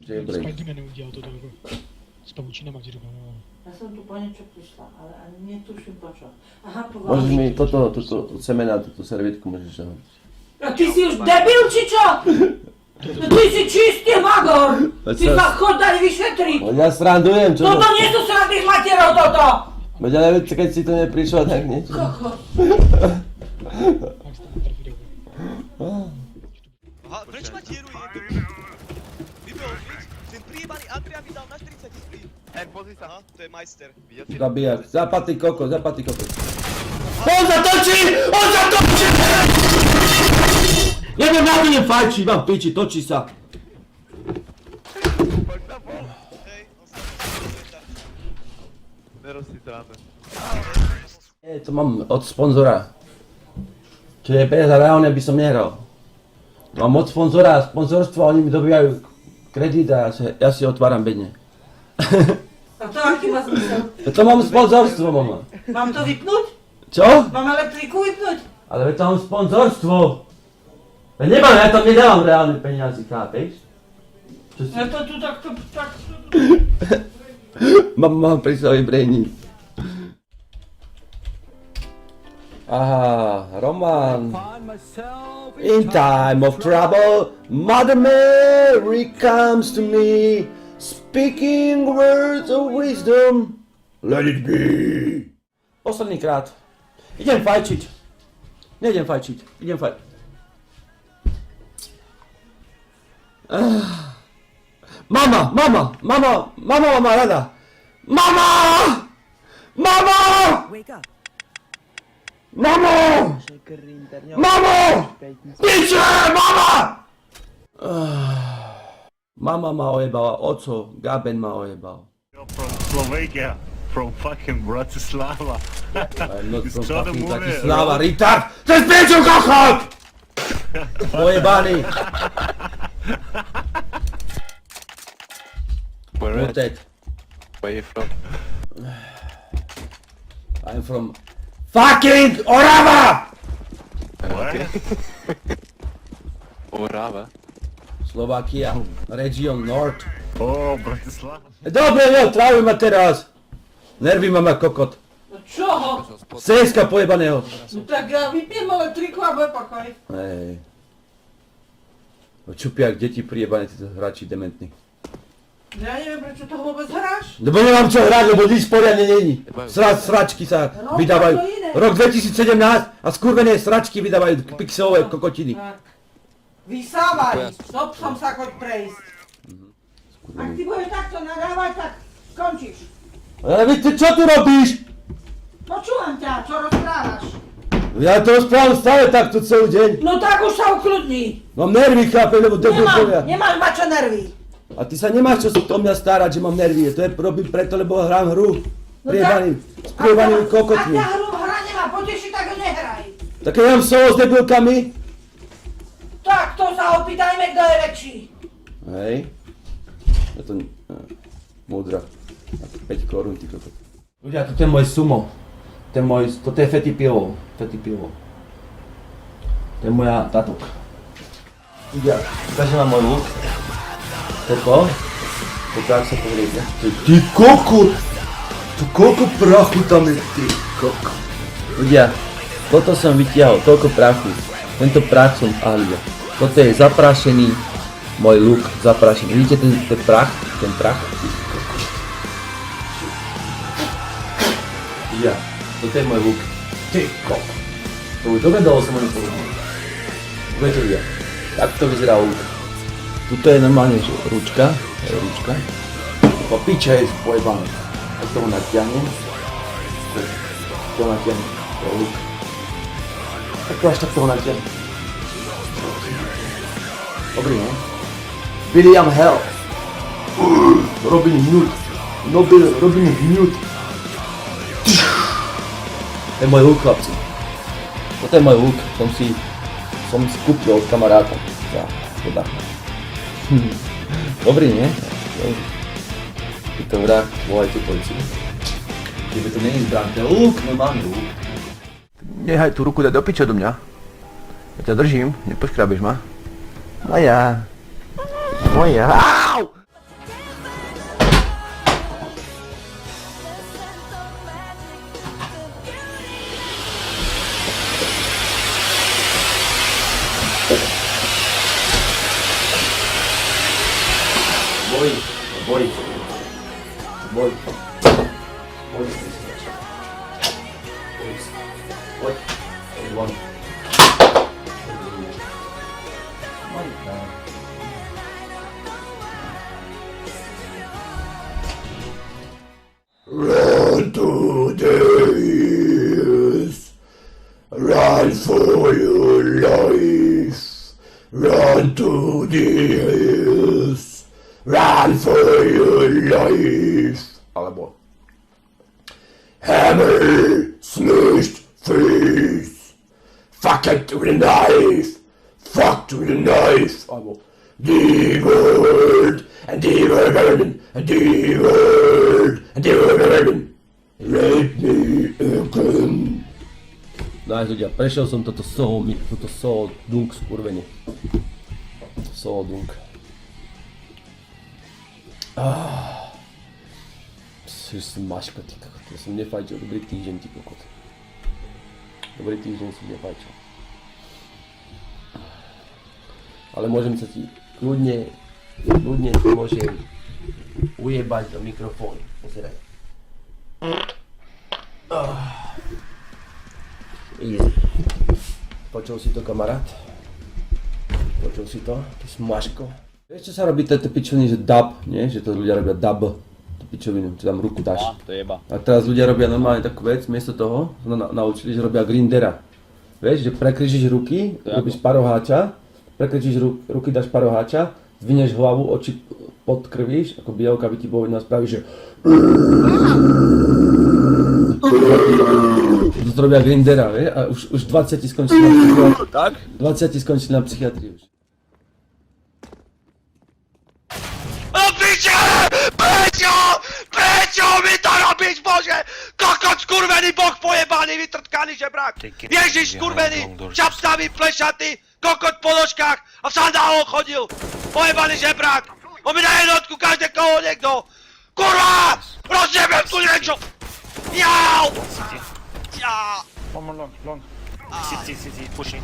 Spiderman udělal to jako s pavučinama, ti říkám, no. Ja som tu po niečo prišla, ale ani netuším po čo. Aha, po Môžeš vás. mi toto semena, túto servietku môžeš zahodiť. A ty si už debil, či čo? No ty si čistý magor! Ty sa chod dať vyšetriť! Ja srandujem, čo Toto nie sú srandých materov, toto! Veď ale keď si to neprišlo, tak niečo. Koko. Max tam trefí do Aha, proč ma tieruje? Vybol, víš? Ten prijebaný Adrian mi dal na 40 split. Pozri sa. Aha, to je majster. Zabijak. Zapatý kokos. On zatočí! Neviem, na mne fajčí, mám piči, točí sa. Hej, on sa to Nerosti tráme. To mám od sponzora. Čo je peniaze, reálne by som nehral. Mám od sponzora, sponzorstvo, oni mi dobíjajú kredit a ja si otváram bedne. A to aký má zmysel? To mám sponzorstvo, mama. Mám to vypnúť? Čo? Mám elektriku vypnúť? Ale veď to mám sponzorstvo. Ja nemám, ja tam nedávam reálne peniazy, chápeš? Čo si... Ja to tu takto... Mám pri svojej brejni. Aha, Roman. In time of trouble, Mother Mary comes to me, speaking words of wisdom. Let it be. Posledný krát. Idem fajčiť. Nejdem fajčiť, idem fajčiť. Mama má rada. Mama! Wake up. Mamo! Piče, mama! Mama ma ojebala, oco, Gaben ma ojebal. You're from Slovakia, from fucking Bratislava. I'm not It's from so the fucking movie, Bratislava, retard! To je piečo kochot! Ojebaný. Where Not that. Where you from? I'm from fucking Orava! Where? Orava? Slovakia, region North. Oh, Bratislava. Dobre, jo, trávuj ma teraz. Nervy ma kokot. No čoho? Ceska pojebaného. No tak ja vypnem elektriku a bude pokoj. Hej. Čupiak, deti prijebané, títo hráči dementní. Ja neviem, prečo to vôbec hráš. Lebo nemám čo hrať, lebo nič poriadne není. Sračky sa No, vydávajú. to iné. Rok 2017 a skurvené sračky vydávajú pixelové kokotiny. Tak. Vysávaj, so psom sa choď prejsť. Ak ty budeš takto nadávať, tak skončíš. Ale vy, čo tu robíš? Počúvam ťa, čo rozprávaš. Ja to rozprávam stále takto celý deň. No tak už sa ukludni. Mám nervy, chápem, lebo debilkovia. Nemáš mať čo nervy. A ty sa nemáš čo o mňa starať, že mám nervy. To je robím preto, lebo hrám hru. Priebaný, s priebanými kokotmi. Ak ťa hra nemá potešiť, tak ho nehraj. Tak keď mám solo s debilkami. Tak to sa opýtajme, kto je väčší. Hej. Je to... múdra. 5 korún, ty kokot. Ľudia, toto je môj sumo. Toto je Fetty Pillow. To je moja tatok. Ľudia, ukážem vám môj look. Toto ak sa pozrieť, ne? Ty kokot! Tu koľko prachu tam je, ty kokot. Ľudia, toto som vytiahol, toľko prachu. Tento prach som ľudia. Toto je zaprášený, môj look zaprášený. Vidíte ten prach? Ten prach? Ľudia, toto je môj look. Ty kokot. To už dovedol som môj povedal. Uvedte ľudia, takto vyzerá look. Tuto je normálne ručka, po piče je pojebané. Tak toho natiahnem, to natiahnem, to je luk. Tak toho natiahnem. Dobrý, ne? William Hell. Robin Hood. To je môj luk, chlapci. Toto je môj luk, som si kúpil od kamaráta. Ja, teda. Dobrý, nie? Dobrý. Keď to vrah, volajte policii. Keby to není zbraň, to je luk, normálny luk. Nehaj tú ruku dať do piče do mňa. Ja ťa držím, nepoškrabeš ma. Moja. Au! Boj. Boj. Boj. Boj. Boj. Boj. Run to the hills. Run for your life. Run to the hills. Run for your life. Alebo hammer smashed face. Fuck it to the knife. Fuck to the knife. Alebo the world and the world and the world and the world. Rape me again. Daj ľudia, prešiel som toto dunk skurvenie. Dunk. Že som maška, ty kokot. Ja som nefajčil, dobrý týždeň, ty kokot. Dobrý týždeň som nefajčil. Ale môžem sa ti kľudne ti môžem ujebať do mikrofónu. Pozeraj. Easy. Počul si to, kamarát? Počul si to? Ty smažko. Vieš, čo sa robí tejto pičoviny, že dub, nie? Že to ľudia robia dub. Tú pičovinu, čo tam ruku dáš. To jeba. A teraz ľudia robia normálne takú vec, miesto toho naučili, že robia grindera. Vieš, že prekryžíš ruky, robíš paroháča, prekryžíš ruky, dáš paroháča, zvinieš hlavu, oči podkrvíš, ako bielka by ti bolo vidno a spravíš, že to robia grindera, vieš? A už 20 skončili na psychiatriu. Tak? 20 skončili na psychiatriu už. Prečo mi to robíš, Bože? Kokot skurvený boh pojebaný, vytrtkaný žebrák! Ježiš skurvený, čapstavý, plešatý, kokot po nožkách a v sandáloch chodil! Pojebaný žebrák! On mi na jednotku každé koho niekto! Kurva! Rozjebem tu niečo! Jau! Ja! Long. City, pushing.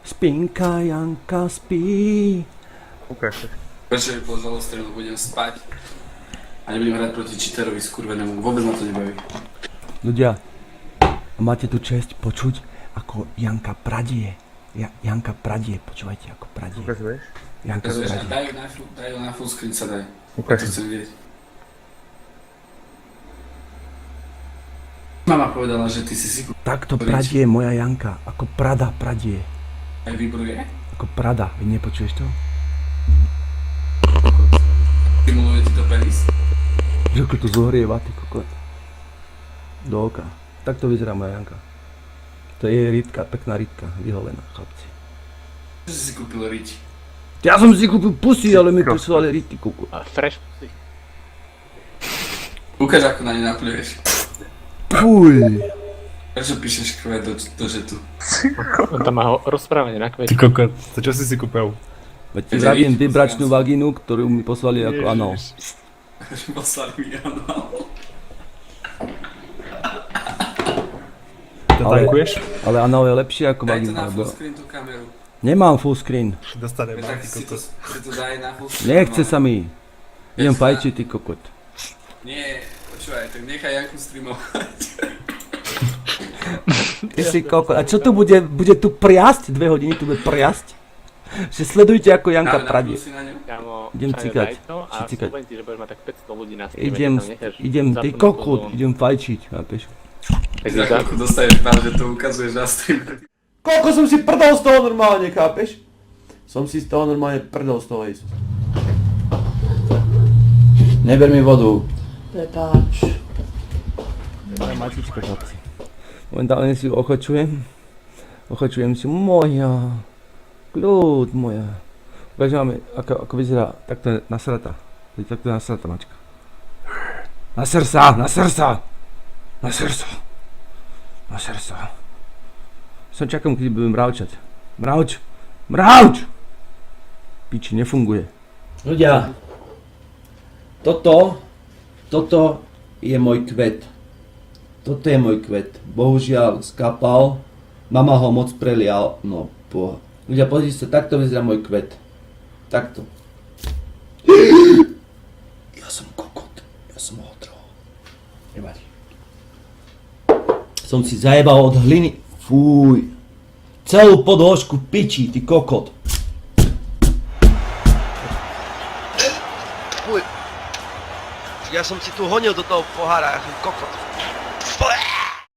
Spinka, Janka, spí. Prečo by pozval strelu, budem spať a nebudem hrať proti cheaterovi skurvenému, vôbec ma to nebaví. Ľudia, máte tu česť počuť, ako Janka pradie. Janka pradie, počúvajte, ako pradie. Ukazuješ? Janka pradie. Daj ho na full screen sa daj. To chcem vidieť. Mama povedala, že ty si Takto pradie moja Janka, ako Prada pradie. aj vybruje. Ako Prada, vy nepočuješ to? Stimuluje ti to penis. Že ako to zohrieva, ty kokot. Do oka. Takto vyzerá moja Janka. To je rytka, pekná rytka, vyholená, chlapci. Čo si kúpil riť? Ja som si kúpil pusy, ale mi poslali rytky, kokot. A fresh pussy. Ukáž, ako na ne napľuješ. Fuj! Prečo píšeš krve do žetu? On tam má rozprávanie na Ty kvete. kokot, to čo si kúpil? Veď ti vravím vibračnú vagínu, ktorú mi poslali ako anal. Poslali mi anal. To tankuješ? Ale anal je lepšie ako Daj to vagína. na full screen tú kameru. Nemám full screen. Dostane Tak máky si kokot. to daj na full screen. Nechce sa mi. Idem fajčiť, ty kokot. Nie, počúvaj, tak nechaj Janku streamovať. Ty si kokot. A čo tu bude? Bude tu priasť? 2 hodiny tu bude priasť? Že sledujte, ako Janka pradie. Si na ňu? Kámo, Idem Šaňo, cikať. daj to a Cikať. slúbujem ti, že budeš mať tak 500 ľudí na streame, keď tam necháš Idem, ty zapnúť kokot, pozvon. idem fajčiť, chápeš? Tak Za chvíľku dostaneš pán, že to ukazuješ na stream. Koľko som si prdol z toho normálne, chápeš? Som si z toho normálne prdol z toho ísť. Neber mi vodu. Prepáč. Matička, chlapci. Momentálne si ochočujem. Ochočujem si moja. Kľud moja. Ukážem vám, ako vyzerá takto nasratá. Takto je nasratá mačka. Na srdca, na srdca! Na srdca! Na srdca. Som čakám, keď budem mravčať. Mravč! Mravč! Piči, nefunguje. Ľudia, toto je môj kvet. Toto je môj kvet. Bohužiaľ skapal. Mama ho moc prelial. No boha. Ľudia, pozrite sa, takto vyzerá môj kvet. Takto. som ho otrhol. Nevadí. Som si zajebal od hliny. Fúj. Celú podložku piči, ty kokot. Fuj. Ja som si tu honil do toho pohára, ja som kokot.